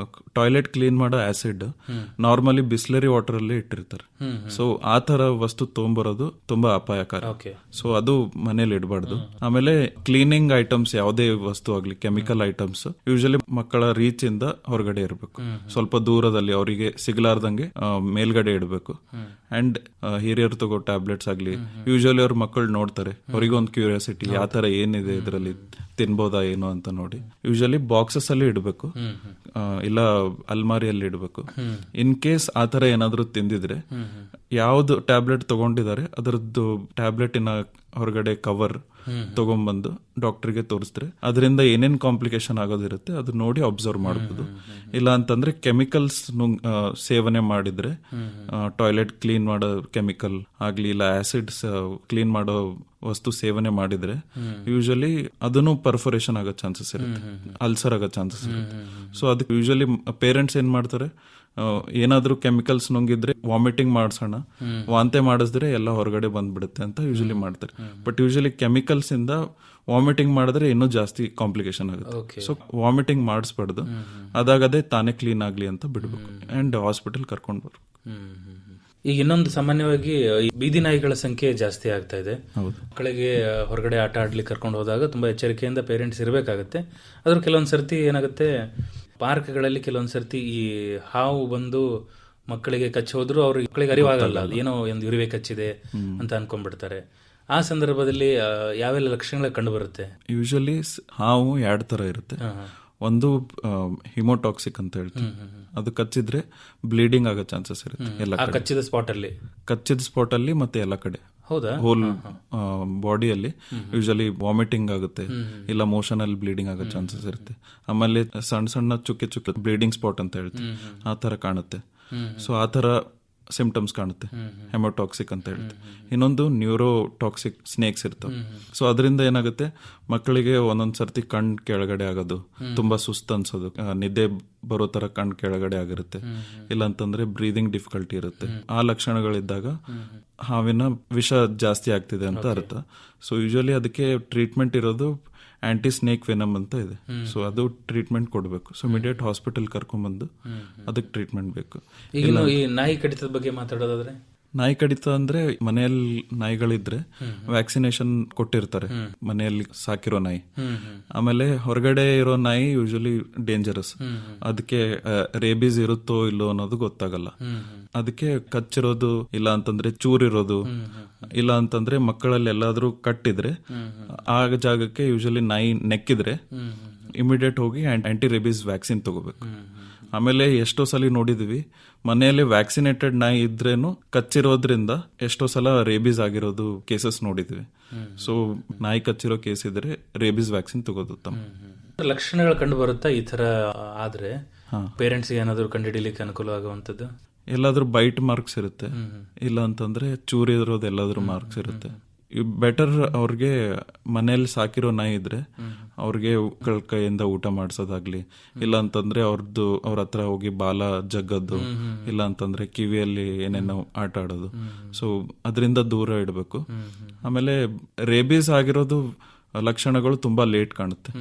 ಟಾಯ್ಲೆಟ್ ಕ್ಲೀನ್ ಮಾಡೋ ಆಸಿಡ್ ನಾರ್ಮಲಿ ಬಿಸ್ಲರಿ ವಾಟರ್ ಅಲ್ಲಿ ಇಟ್ಟಿರ್ತಾರೆ. ಸೊ ಆ ತರ ವಸ್ತು ತೊಗೊಂಬರೋದು ತುಂಬಾ ಅಪಾಯಕಾರಿ. ಸೊ ಅದು ಮನೇಲಿ ಇಡಬಾರ್ದು. ಆಮೇಲೆ ಕ್ಲೀನಿಂಗ್ ಐಟಮ್ಸ್ ಯಾವುದೇ ವಸ್ತು ಆಗ್ಲಿ ಕೆಮಿಕಲ್ ಐಟಮ್ಸ್ ಯೂಶಲಿ ಮಕ್ಕಳ ರೀಚ್ ಇಂದ ಹೊರಗಡೆ ಇರಬೇಕು, ಸ್ವಲ್ಪ ದೂರದಲ್ಲಿ ಅವರಿಗೆ ಸಿಗ್ಲಾರ್ದಂಗೆ ಮೇಲ್ಗಡೆ ಇಡಬೇಕು. ಅಂಡ್ ಹಿರಿಯರು ತಗೋ ಟ್ಯಾಬ್ಲೆಟ್ಸ್ ಆಗ್ಲಿ ಯೂಶಲಿ ಅವ್ರ ಮಕ್ಕಳು ನೋಡ್ತಾರೆ, ಅವ್ರಿಗೊಂದು ಕ್ಯೂರಿಯಾಸಿಟಿ ಯಾವ ತರ ಏನಿದೆ ಇದರಲ್ಲಿ ತಿನ್ಬೋದಾ ಏನೋ ಅಂತ ನೋಡಿ ಯೂಶಲಿ ಬಾಕ್ಸಸ್ ಅಲ್ಲಿ ಇಡಬೇಕು, ಇಲ್ಲ ಅಲ್ಮಾರಿಯಲ್ಲಿ ಇಡಬೇಕು. ಇನ್ ಕೇಸ್ ಆತರ ಏನಾದ್ರು ತಿಂದಿದ್ರೆ ಯಾವ್ದು ಟ್ಯಾಬ್ಲೆಟ್ ತಗೊಂಡಿದ್ದಾರೆ ಅದರದ್ದು ಟ್ಯಾಬ್ಲೆಟಿನ ಹೊರಗಡೆ ಕವರ್ ತಗೊಂಡ್ಬಂದು ಡಾಕ್ಟರ್ಗೆ ತೋರಿಸಿದ್ರೆ ಅದರಿಂದ ಏನೇನ್ ಕಾಂಪ್ಲಿಕೇಶನ್ ಆಗೋದಿರುತ್ತೆ ಅದು ನೋಡಿ ಅಬ್ಸರ್ವ್ ಮಾಡಬಹುದು. ಇಲ್ಲ ಅಂತಂದ್ರೆ ಕೆಮಿಕಲ್ಸ್ ಸೇವನೆ ಮಾಡಿದ್ರೆ ಟಾಯ್ಲೆಟ್ ಕ್ಲೀನ್ ಮಾಡೋ ಕೆಮಿಕಲ್ ಆಗ್ಲಿ ಇಲ್ಲ ಆಸಿಡ್ಸ್ ಕ್ಲೀನ್ ಮಾಡೋ ವಸ್ತು ಸೇವನೆ ಮಾಡಿದ್ರೆ ಯೂಶಲಿ ಅದನ್ನು ಪರ್ಫೊರೇಷನ್ ಆಗೋ ಚಾನ್ಸಸ್ ಇರುತ್ತೆ, ಅಲ್ಸರ್ ಆಗೋ ಚಾನ್ಸಸ್ ಇರುತ್ತೆ. ಸೊ ಅದಕ್ಕೆ ಯೂಶಲಿ ಪೇರೆಂಟ್ಸ್ ಏನ್ ಮಾಡ್ತಾರೆ, ಏನಾದ್ರೂ ಕೆಮಿಕಲ್ಸ್ ನುಂಗಿದ್ರೆ ವಾಮಿಟಿಂಗ್ ಮಾಡ್ಸೋಣ, ವಾಂತಿ ಮಾಡಿಸಿದ್ರೆ ಎಲ್ಲ ಹೊರಗಡೆ ಬಂದ್ಬಿಡುತ್ತೆ ಅಂತ ಯೂಶಲಿ ಮಾಡ್ತಾರೆ. ಬಟ್ ಯೂಶಲಿ ಕೆಮಿಕಲ್ಸ್ ಇಂದ ವಾಮಿಟಿಂಗ್ ಮಾಡಿದ್ರೆ ಇನ್ನೂ ಜಾಸ್ತಿ ಕಾಂಪ್ಲಿಕೇಶನ್ ಆಗುತ್ತೆ. ಸೊ ವಾಮಿಟಿಂಗ್ ಮಾಡಿಸ್ಬಾರ್ದು, ಅದಾಗದೆ ತಾನೇ ಕ್ಲೀನ್ ಆಗ್ಲಿ ಅಂತ ಬಿಡ್ಬೇಕು ಅಂಡ್ ಹಾಸ್ಪಿಟಲ್ ಕರ್ಕೊಂಡು ಬರ್ಬೇಕು. ಈಗ ಇನ್ನೊಂದು ಸಾಮಾನ್ಯವಾಗಿ ಬೀದಿ ನಾಯಿಗಳ ಸಂಖ್ಯೆ ಜಾಸ್ತಿ ಆಗ್ತಾ ಇದೆ. ಮಕ್ಕಳಿಗೆ ಹೊರಗಡೆ ಆಟ ಆಡ್ಲಿಕ್ಕೆ ಕರ್ಕೊಂಡು ಹೋದಾಗ ತುಂಬಾ ಎಚ್ಚರಿಕೆಯಿಂದ ಪೇರೆಂಟ್ಸ್ ಇರಬೇಕಾಗುತ್ತೆ. ಅದ್ರ ಕೆಲವೊಂದ್ ಸರ್ತಿ ಏನಾಗುತ್ತೆ, ಪಾರ್ಕ್ಗಳಲ್ಲಿ ಕೆಲವೊಂದ್ ಸರ್ತಿ ಈ ಹಾವು ಬಂದು ಮಕ್ಕಳಿಗೆ ಕಚ್ಚಿ ಹೋದ್ರು ಅವ್ರಿಗೆ ಮಕ್ಕಳಿಗೆ ಅರಿವಾಗಲ್ಲ, ಏನೋ ಒಂದು ಇರುವೆ ಕಚ್ಚಿದೆ ಅಂತ ಅನ್ಕೊಂಡ್ಬಿಡ್ತಾರೆ. ಆ ಸಂದರ್ಭದಲ್ಲಿ ಯಾವೆಲ್ಲ ಲಕ್ಷಣಗಳು ಕಂಡು ಬರುತ್ತೆ? ಯೂಶಲಿ ಹಾವು 2 ತರ ಇರುತ್ತೆ. ಒಂದು ಹಿಮೋಟಾಕ್ಸಿಕ್ ಅಂತ ಹೇಳ್ತೀವಿ, ಅದು ಕಚ್ಚಿದ್ರೆ ಬ್ಲೀಡಿಂಗ್ ಆಗೋ ಚಾನ್ಸಸ್ ಇರುತ್ತೆ ಎಲ್ಲ ಕಡೆ. ಕಚ್ಚಿದ ಸ್ಪಾಟ್ ಅಲ್ಲಿ ಮತ್ತೆ ಎಲ್ಲ ಕಡೆ ಹೋಲ್ ಬಾಡಿಯಲ್ಲಿ ಯೂಶಲಿ ವಾಮಿಟಿಂಗ್ ಆಗುತ್ತೆ, ಇಲ್ಲ ಮೋಷನ್ ಅಲ್ಲಿ ಬ್ಲೀಡಿಂಗ್ ಆಗೋ ಚಾನ್ಸಸ್ ಇರುತ್ತೆ. ಆಮೇಲೆ ಸಣ್ಣ ಸಣ್ಣ ಚುಕ್ಕೆ ಬ್ಲೀಡಿಂಗ್ ಸ್ಪಾಟ್ ಅಂತ ಹೇಳ್ತೀವಿ, ಆ ತರ ಕಾಣುತ್ತೆ. ಸೊ ಆ ತರ ಸಿಂಪ್ಟಮ್ಸ್ ಕಾಣುತ್ತೆ, ಹೆಮೋಟಾಕ್ಸಿಕ್ ಅಂತ ಹೇಳ್ತೀವಿ. ಇನ್ನೊಂದು ನ್ಯೂರೋಟಾಕ್ಸಿಕ್ ಸ್ನೇಕ್ಸ್ ಇರ್ತವೆ. ಸೊ ಅದರಿಂದ ಏನಾಗುತ್ತೆ, ಮಕ್ಕಳಿಗೆ ಒಂದೊಂದ್ ಸರ್ತಿ ಕಣ್ ಕೆಳಗಡೆ ಆಗೋದು, ತುಂಬಾ ಸುಸ್ತು ಅನ್ಸೋದು, ನಿದ್ದೆ ಬರೋ ತರ ಕಣ್ ಕೆಳಗಡೆ ಆಗಿರುತ್ತೆ, ಇಲ್ಲ ಅಂತಂದ್ರೆ ಬ್ರೀದಿಂಗ್ ಡಿಫಿಕಲ್ಟಿ ಇರುತ್ತೆ. ಆ ಲಕ್ಷಣಗಳಿದ್ದಾಗ ಹಾವಿನ ವಿಷ ಜಾಸ್ತಿ ಆಗ್ತಿದೆ ಅಂತ ಅರ್ಥ. ಸೊ ಯೂಶಲಿ ಅದಕ್ಕೆ ಟ್ರೀಟ್ಮೆಂಟ್ ಇರೋದು ಆಂಟಿ ಸ್ನೇಕ್ ವೆನಮ್ ಅಂತ ಇದೆ. ಸೊ ಅದು ಟ್ರೀಟ್ಮೆಂಟ್ ಕೊಡಬೇಕು. ಸೊ ಇಮಿಡಿಯೇಟ್ ಹಾಸ್ಪಿಟಲ್ ಕರ್ಕೊಂಡ್ಬಂದು ಅದಕ್ಕೆ ಟ್ರೀಟ್ಮೆಂಟ್ ಬೇಕು. ಈಗ ಈ ನಾಯಿ ಕಡಿತದ ಬಗ್ಗೆ ಮಾತಾಡೋದಾದ್ರೆ, ನಾಯಿ ಕಡಿತ ಅಂದ್ರೆ ಮನೆಯಲ್ಲಿ ನಾಯಿಗಳಿದ್ರೆ ವ್ಯಾಕ್ಸಿನೇಷನ್ ಕೊಟ್ಟಿರ್ತಾರೆ, ಮನೆಯಲ್ಲಿ ಸಾಕಿರೋ ನಾಯಿ. ಆಮೇಲೆ ಹೊರಗಡೆ ಇರೋ ನಾಯಿ ಯೂಶಲಿ ಡೇಂಜರಸ್, ಅದಕ್ಕೆ ರೇಬೀಸ್ ಇರುತ್ತೋ ಇಲ್ಲೋ ಅನ್ನೋದು ಗೊತ್ತಾಗಲ್ಲ. ಅದಕ್ಕೆ ಕಚ್ಚಿರೋದು, ಇಲ್ಲ ಅಂತಂದ್ರೆ ಚೂರಿರೋದು, ಇಲ್ಲ ಅಂತಂದ್ರೆ ಮಕ್ಕಳಲ್ಲಿ ಎಲ್ಲಾದ್ರೂ ಕಟ್ಟಿದ್ರೆ ಆ ಜಾಗಕ್ಕೆ ಯೂಶಲಿ ನಾಯಿ ನೆಕ್ಕಿದ್ರೆ ಇಮಿಡಿಯೇಟ್ ಹೋಗಿ ಆಂಟಿ ರೇಬೀಸ್ ವ್ಯಾಕ್ಸಿನ್ ತಗೋಬೇಕು. ಆಮೇಲೆ ಎಷ್ಟೋ ಸಲ ನೋಡಿದ್ವಿ, ಮನೆಯಲ್ಲಿ ವ್ಯಾಕ್ಸಿನೇಟೆಡ್ ನಾಯಿ ಇದ್ರೇನು ಕಚ್ಚಿರೋದ್ರಿಂದ ಎಷ್ಟೋ ಸಲ ರೇಬೀಸ್ ಆಗಿರೋದು ಕೇಸಸ್ ನೋಡಿದ್ವಿ. ಸೊ ನಾಯಿ ಕಚ್ಚಿರೋ ಕೇಸ್ ಇದ್ರೆ ರೇಬೀಸ್ ವ್ಯಾಕ್ಸಿನ್ ತಗೋದು ಉತ್ತಮ. ಲಕ್ಷಣಗಳು ಕಂಡು ಬರುತ್ತಾ ಈ ತರ ಆದ್ರೆ? ಪೇರೆಂಟ್ಸ್ ಏನಾದ್ರು ಕಂಡುಹಿಡಿಯಲಿಕ್ಕೆ ಅನುಕೂಲ ಆಗುವಂತದ್ದು? ಎಲ್ಲಾದ್ರೂ ಬೈಟ್ ಮಾರ್ಕ್ಸ್ ಇರುತ್ತೆ, ಇಲ್ಲ ಅಂತಂದ್ರೆ ಚೂರಿ ಇರೋದು ಎಲ್ಲಾದ್ರೂ ಮಾರ್ಕ್ಸ್ ಇರುತ್ತೆ. ಬೆಟರ್ ಅವ್ರಿಗೆ ಮನೇಲಿ ಸಾಕಿರೋ ನಾಯಿ ಇದ್ರೆ ಅವ್ರಿಗೆ ಕೈಯಿಂದ ಊಟ ಮಾಡಿಸೋದಾಗ್ಲಿ, ಇಲ್ಲ ಅಂತಂದ್ರೆ ಅವ್ರ ಹತ್ರ ಹೋಗಿ ಬಾಲ ಜಗ್ಗದ್ದು, ಇಲ್ಲ ಅಂತಂದ್ರೆ ಕಿವಿಯಲ್ಲಿ ಏನೇನೋ ಆಟ ಆಡೋದು. ಸೊ ಅದರಿಂದ ದೂರ ಇಡಬೇಕು. ಆಮೇಲೆ ರೇಬೀಸ್ ಆಗಿರೋದು ಲಕ್ಷಣಗಳು ತುಂಬಾ ಲೇಟ್ ಕಾಣುತ್ತೆ.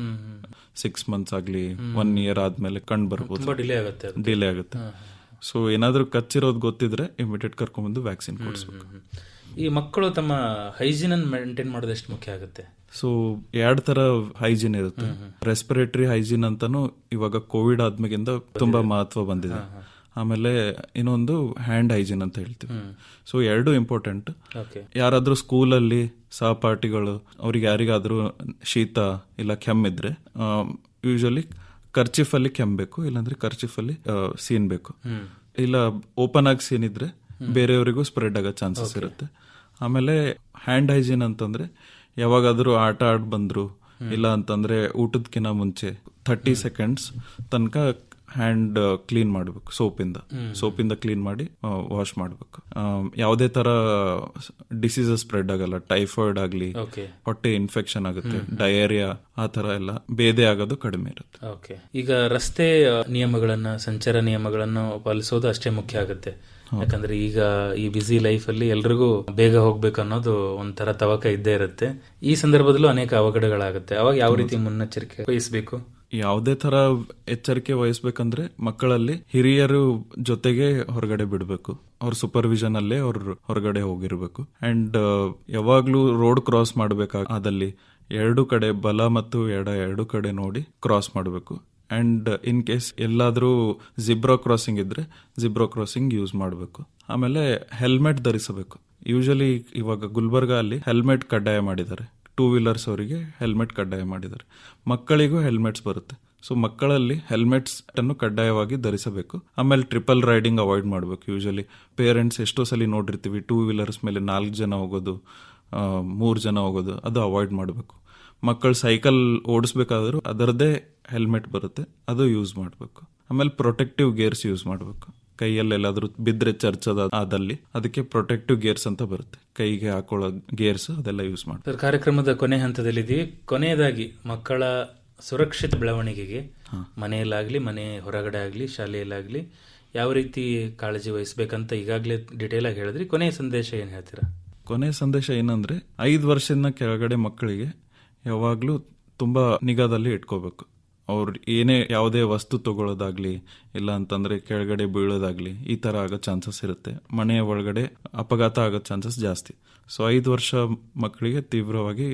6 months ಆಗ್ಲಿ 1 year ಆದ್ಮೇಲೆ ಕಂಡು ಬರ್ಬೋದು, ಡಿಲೇ ಆಗುತ್ತೆ. ಸೊ ಏನಾದ್ರೂ ಕಚ್ಚಿರೋದು ಗೊತ್ತಿದ್ರೆ ಇಮಿಡಿಯೇಟ್ ಕರ್ಕೊಂಡ್ಬಂದು ವ್ಯಾಕ್ಸಿನ್ ಕೊಡಿಸ್ಬೇಕು. ಈ ಮಕ್ಕಳು ತಮ್ಮ ಹೈಜೀನ್ ಅನ್ನು ಮೇಂಟೈನ್ ಮಾಡೋದು ಎಷ್ಟು ಮುಖ್ಯ ಆಗುತ್ತೆ? ಸೊ 2 ತರ ಹೈಜೀನ್ ಇರುತ್ತೆ. ರೆಸ್ಪಿರೇಟರಿ ಹೈಜೀನ್ ಅಂತಾನು ಇವಾಗ ಕೋವಿಡ್ ಆದ್ಮೇಗಿಂದ ತುಂಬಾ ಮಹತ್ವ ಬಂದಿದೆ. ಆಮೇಲೆ ಇನ್ನೊಂದು ಹ್ಯಾಂಡ್ ಹೈಜೀನ್ ಅಂತ ಹೇಳ್ತೀವಿ. So 2 important. ಯಾರಾದ್ರೂ ಸ್ಕೂಲಲ್ಲಿ ಸಹಪಾಠಿಗಳು ಅವ್ರಿಗೆ ಯಾರಿಗಾದ್ರೂ ಶೀತ ಇಲ್ಲ ಕೆಮ್ಮಿದ್ರೆ ಯೂಶಲಿ ಕರ್ಚಿಫ್ ಅಲ್ಲಿ ಕೆಮ್ಮಬೇಕು, ಇಲ್ಲಾಂದ್ರೆ ಕರ್ಚಿಫ್ ಅಲ್ಲಿ ಸೀನ್ಬೇಕು. ಇಲ್ಲ ಓಪನ್ ಆಗಿ ಸೀನಿದ್ರೆ ಬೇರೆಯವರಿಗೂ ಸ್ಪ್ರೆಡ್ ಆಗೋ ಚಾನ್ಸಸ್ ಇರುತ್ತೆ. ಆಮೇಲೆ ಹ್ಯಾಂಡ್ ಹೈಜೀನ್ ಅಂತಂದ್ರೆ ಯಾವಾಗಾದ್ರೂ ಆಟ ಆಡ್ ಬಂದ್ರು, ಇಲ್ಲ ಅಂತಂದ್ರೆ ಊಟದಕ್ಕಿಂತ ಮುಂಚೆ 30 seconds ತನಕ ಹ್ಯಾಂಡ್ ಕ್ಲೀನ್ ಮಾಡಬೇಕು, ಸೋಪಿಂದ ಕ್ಲೀನ್ ಮಾಡಿ ವಾಶ್ ಮಾಡಬೇಕು. ಯಾವುದೇ ತರ ಡಿಸೀಸಸ್ ಸ್ಪ್ರೆಡ್ ಆಗಲ್ಲ. ಟೈಫಾಯ್ಡ್ ಆಗ್ಲಿ, ಹೊಟ್ಟೆ ಇನ್ಫೆಕ್ಷನ್ ಆಗುತ್ತೆ, ಡಯೇರಿಯಾ, ಆ ತರ ಎಲ್ಲ ಬೇದೆ ಆಗೋದು ಕಡಿಮೆ ಇರುತ್ತೆ. ಈಗ ರಸ್ತೆ ನಿಯಮಗಳನ್ನ, ಸಂಚಾರ ನಿಯಮಗಳನ್ನು ಪಾಲಿಸೋದು ಅಷ್ಟೇ ಮುಖ್ಯ ಆಗುತ್ತೆ. ಯಾಕಂದ್ರೆ ಈಗ ಈ ಬಿಸಿ ಲೈಫ್ ಅಲ್ಲಿ ಎಲ್ರಿಗೂ ಬೇಗ ಹೋಗ್ಬೇಕು ಅನ್ನೋದು ಒಂಥರ ತವಕ ಇದ್ದೇ ಇರುತ್ತೆ. ಈ ಸಂದರ್ಭದಲ್ಲೂ ಅನೇಕ ಅವಘಡಗಳಾಗುತ್ತೆ. ಅವಾಗ ಯಾವ ರೀತಿ ಮುನ್ನೆಚ್ಚರಿಕೆ ವಹಿಸಬೇಕು? ಯಾವುದೇ ತರ ಎಚ್ಚರಿಕೆ ವಹಿಸ್ಬೇಕಂದ್ರೆ ಮಕ್ಕಳಲ್ಲಿ ಹಿರಿಯರು ಜೊತೆಗೆ ಹೊರಗಡೆ ಬಿಡಬೇಕು. ಅವ್ರ ಸೂಪರ್ವಿಷನ್ ಅಲ್ಲೇ ಅವ್ರ ಹೊರಗಡೆ ಹೋಗಿರ್ಬೇಕು. ಅಂಡ್ ಯಾವಾಗ್ಲೂ ರೋಡ್ ಕ್ರಾಸ್ ಮಾಡ್ಬೇಕಾದಲ್ಲಿ 2 ಕಡೆ ಬಲ ಮತ್ತು ಎಡ 2 ಕಡೆ ನೋಡಿ ಕ್ರಾಸ್ ಮಾಡಬೇಕು. ಅಂಡ್ ಇನ್ ಕೇಸ್ ಎಲ್ಲಾದ್ರೂ ಜಿಬ್ರಾ ಕ್ರಾಸಿಂಗ್ ಇದ್ರೆ ಜಿಬ್ರಾ ಕ್ರಾಸಿಂಗ್ ಯೂಸ್ ಮಾಡಬೇಕು. ಆಮೇಲೆ ಹೆಲ್ಮೆಟ್ ಧರಿಸಬೇಕು. ಯೂಶಲಿ ಇವಾಗ ಗುಲ್ಬರ್ಗಾ ಅಲ್ಲಿ ಹೆಲ್ಮೆಟ್ ಕಡ್ಡಾಯ ಮಾಡಿದ್ದಾರೆ. 2 wheelers ಅವರಿಗೆ ಹೆಲ್ಮೆಟ್ ಕಡ್ಡಾಯ ಮಾಡಿದ್ದಾರೆ. ಮಕ್ಕಳಿಗೂ ಹೆಲ್ಮೆಟ್ಸ್ ಬರುತ್ತೆ. ಸೊ ಮಕ್ಕಳಲ್ಲಿ ಹೆಲ್ಮೆಟ್ಸ್ ಅನ್ನು ಕಡ್ಡಾಯವಾಗಿ ಧರಿಸಬೇಕು. ಆಮೇಲೆ ಟ್ರಿಪಲ್ ರೈಡಿಂಗ್ ಅವಾಯ್ಡ್ ಮಾಡಬೇಕು. ಯೂಶಲಿ ಪೇರೆಂಟ್ಸ್ ಎಷ್ಟೋ ಸಲ ನೋಡಿರ್ತೀವಿ 2 wheelers ಮೇಲೆ 4 ಜನ ಹೋಗೋದು, 3 ಜನ ಹೋಗೋದು, ಅದು ಅವಾಯ್ಡ್ ಮಾಡಬೇಕು. ಮಕ್ಕಳು ಸೈಕಲ್ ಓಡಿಸ್ಬೇಕಾದ್ರೂ ಅದರದ್ದೇ ಹೆಲ್ಮೆಟ್ ಬರುತ್ತೆ, ಅದು ಯೂಸ್ ಮಾಡಬೇಕು. ಆಮೇಲೆ ಪ್ರೊಟೆಕ್ಟಿವ್ ಗೇರ್ಸ್ ಯೂಸ್ ಮಾಡಬೇಕು. ಕೈಯಲ್ಲೆಲ್ಲಾದ್ರೂ ಬಿದ್ರೆ ಚರ್ಚದ ಆದಲ್ಲಿ ಅದಕ್ಕೆ ಪ್ರೊಟೆಕ್ಟಿವ್ ಗೇರ್ಸ್ ಅಂತ ಬರುತ್ತೆ, ಕೈಗೆ ಹಾಕೊಳ್ಳೋ ಗೇರ್ಸ್, ಅದೆಲ್ಲ ಯೂಸ್ ಮಾಡ್ತಾರೆ. ಕಾರ್ಯಕ್ರಮದ ಕೊನೆ ಹಂತದಲ್ಲಿದ್ದೀವಿ. ಕೊನೆಯದಾಗಿ ಮಕ್ಕಳ ಸುರಕ್ಷಿತ ಬೆಳವಣಿಗೆಗೆ ಮನೆಯಲ್ಲಾಗ್ಲಿ, ಮನೆ ಹೊರಗಡೆ ಆಗ್ಲಿ, ಶಾಲೆಯಲ್ಲಾಗ್ಲಿ ಯಾವ ರೀತಿ ಕಾಳಜಿ ವಹಿಸ್ಬೇಕಂತ ಈಗಾಗಲೇ ಡಿಟೇಲ್ ಆಗಿ ಹೇಳಿದ್ರಿ. ಕೊನೆಯ ಸಂದೇಶ ಏನ್ ಹೇಳ್ತೀರಾ? ಕೊನೆಯ ಸಂದೇಶ ಏನಂದ್ರೆ 5 ವರ್ಷದ ಕೆಳಗಡೆ ಮಕ್ಕಳಿಗೆ ಯಾವಾಗ್ಲೂ ತುಂಬಾ ನಿಗಾದಲ್ಲಿ ಇಟ್ಕೋಬೇಕು. ಅವ್ರು ಯಾವುದೇ ವಸ್ತು ತಗೊಳ್ಳೋದಾಗ್ಲಿ, ಇಲ್ಲ ಅಂತಂದ್ರೆ ಕೆಳಗಡೆ ಬೀಳೋದಾಗ್ಲಿ, ಈ ತರ ಆಗೋ ಚಾನ್ಸಸ್ ಇರುತ್ತೆ. ಮನೆಯ ಒಳಗಡೆ ಅಪಘಾತ ಆಗೋ ಚಾನ್ಸಸ್ ಜಾಸ್ತಿ. ಸೊ 5 ವರ್ಷ ಮಕ್ಕಳಿಗೆ ತೀವ್ರವಾಗಿ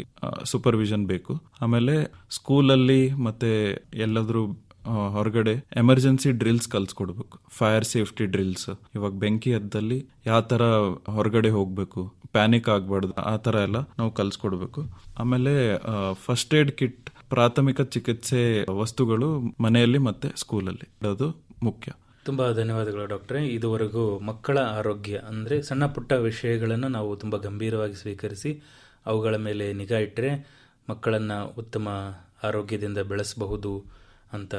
ಸೂಪರ್ವಿಷನ್ ಬೇಕು. ಆಮೇಲೆ ಸ್ಕೂಲಲ್ಲಿ ಮತ್ತೆ ಎಲ್ಲಾದ್ರೂ ಹೊರಗಡೆ ಎಮರ್ಜೆನ್ಸಿ ಡ್ರಿಲ್ಸ್ ಕಲ್ಸ್ಕೊಡ್ಬೇಕು. ಫೈರ್ ಸೇಫ್ಟಿ ಡ್ರಿಲ್ಸ್, ಇವಾಗ ಬೆಂಕಿ ಹತ್ತದಲ್ಲಿ ಯಾವ ತರ ಹೊರಗಡೆ ಹೋಗ್ಬೇಕು, ಪ್ಯಾನಿಕ್ ಆಗ್ಬಾರ್ದು, ಆ ತರ ಎಲ್ಲ ನಾವು ಕಲ್ಸ್ಕೊಡ್ಬೇಕು. ಆಮೇಲೆ ಫಸ್ಟ್ ಏಡ್ ಕಿಟ್, ಪ್ರಾಥಮಿಕ ಚಿಕಿತ್ಸೆ ವಸ್ತುಗಳು ಮನೆಯಲ್ಲಿ ಮತ್ತೆ ಸ್ಕೂಲಲ್ಲಿ ಇಡೋದು ಮುಖ್ಯ. ತುಂಬಾ ಧನ್ಯವಾದಗಳು ಡಾಕ್ಟ್ರೆ. ಇದುವರೆಗೂ ಮಕ್ಕಳ ಆರೋಗ್ಯ ಅಂದ್ರೆ ಸಣ್ಣ ಪುಟ್ಟ ವಿಷಯಗಳನ್ನು ನಾವು ತುಂಬಾ ಗಂಭೀರವಾಗಿ ಸ್ವೀಕರಿಸಿ ಅವುಗಳ ಮೇಲೆ ನಿಗಾ ಇಟ್ಟರೆ ಮಕ್ಕಳನ್ನ ಉತ್ತಮ ಆರೋಗ್ಯದಿಂದ ಬೆಳೆಸಬಹುದು ಅಂತ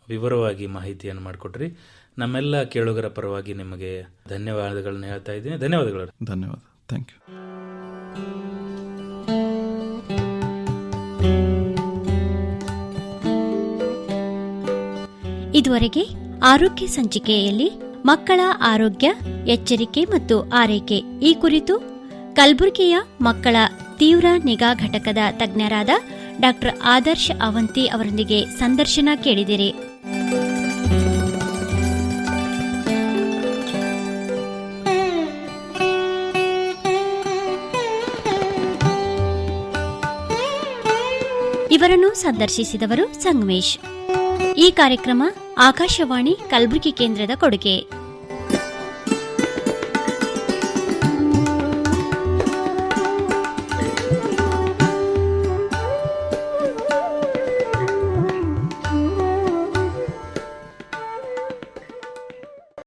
ವಿವರವಾಗಿ ಮಾಹಿತಿಯನ್ನು ಮಾಡಿಕೊಟ್ರಿ. ನಮ್ಮೆಲ್ಲ ಕೇಳುಗರ ಪರವಾಗಿ ನಿಮಗೆ ಧನ್ಯವಾದಗಳನ್ನ ಹೇಳ್ತಾ ಇದ್ದೀನಿ. ಧನ್ಯವಾದಗಳು. ಧನ್ಯವಾದ. Thank you. ಇದುವರೆಗೆ ಆರೋಗ್ಯ ಸಂಚಿಕೆಯಲ್ಲಿ ಮಕ್ಕಳ ಆರೋಗ್ಯ, ಎಚ್ಚರಿಕೆ ಮತ್ತು ಆರೈಕೆ ಈ ಕುರಿತು ಕಲಬುರಗಿಯ ಮಕ್ಕಳ ತೀವ್ರ ನಿಗಾ ಘಟಕದ ತಜ್ಞರಾದ ಡಾಕ್ಟರ್ ಆದರ್ಶ್ ಅವಂತಿ ಅವರೊಂದಿಗೆ ಸಂದರ್ಶನ ಕೇಳಿದಿರಿ. ಇವರನ್ನು ಸಂದರ್ಶಿಸಿದವರು ಸಂಗಮೇಶ್. ಈ ಕಾರ್ಯಕ್ರಮ ಆಕಾಶವಾಣಿ ಕಲಬುರಗಿ ಕೇಂದ್ರದ ಕೊಡುಗೆ.